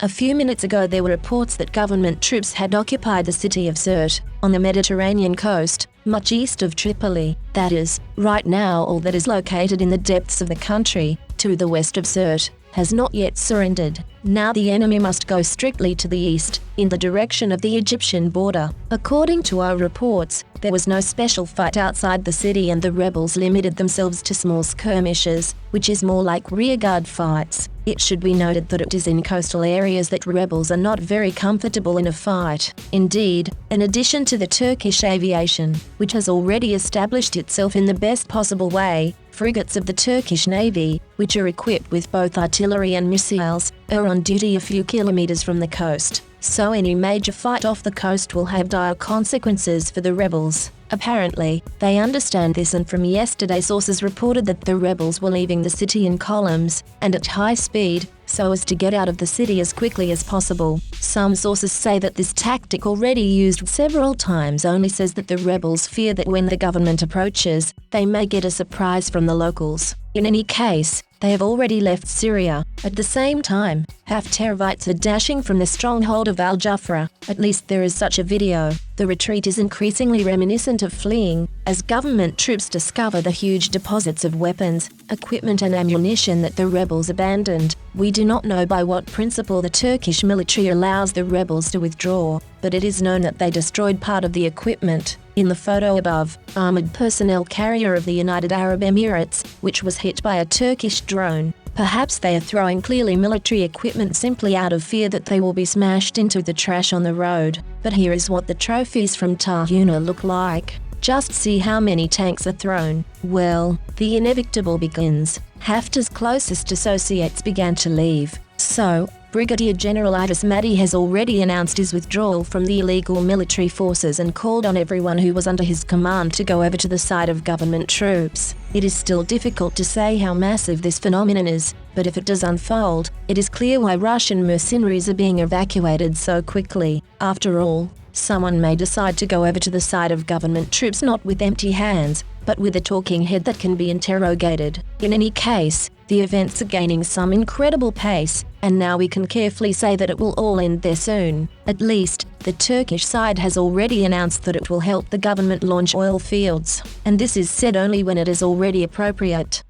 A few minutes ago there were reports that government troops had occupied the city of Sirte, on the Mediterranean coast, much east of Tripoli. That is, right now all that is located in the depths of the country, to the west of Sirte, has not yet surrendered. Now the enemy must go strictly to the east, in the direction of the Egyptian border. According to our reports, there was no special fight outside the city and the rebels limited themselves to small skirmishes, which is more like rearguard fights. It should be noted that it is in coastal areas that rebels are not very comfortable in a fight. Indeed, in addition to the Turkish aviation, which has already established itself in the best possible way, frigates of the Turkish Navy, which are equipped with both artillery and missiles, are on duty a few kilometers from the coast. So any major fight off the coast will have dire consequences for the rebels. Apparently, they understand this, and from yesterday sources reported that the rebels were leaving the city in columns, and at high speed, so as to get out of the city as quickly as possible. Some sources say that this tactic, already used several times, only says that the rebels fear that when the government approaches, they may get a surprise from the locals. In any case, they have already left Syria. At the same time, Haftarites are dashing from the stronghold of Al-Jafra. At least there is such a video. The retreat is increasingly reminiscent of fleeing, as government troops discover the huge deposits of weapons, equipment and ammunition that the rebels abandoned. We do not know by what principle the Turkish military allows the rebels to withdraw, but it is known that they destroyed part of the equipment. In the photo above, armored personnel carrier of the United Arab Emirates, which was hit by a Turkish drone. Perhaps they are throwing clearly military equipment simply out of fear that they will be smashed into the trash on the road. But here is what the trophies from Tahuna look like. Just see how many tanks are thrown. Well, the inevitable begins. Haftar's closest associates began to leave. So, Brigadier General Idris Mahdi has already announced his withdrawal from the illegal military forces and called on everyone who was under his command to go over to the side of government troops. It is still difficult to say how massive this phenomenon is, but if it does unfold, it is clear why Russian mercenaries are being evacuated so quickly. After all, someone may decide to go over to the side of government troops not with empty hands, but with a talking head that can be interrogated. In any case, the events are gaining some incredible pace, and now we can carefully say that it will all end there soon. At least, the Turkish side has already announced that it will help the government launch oil fields, and this is said only when it is already appropriate.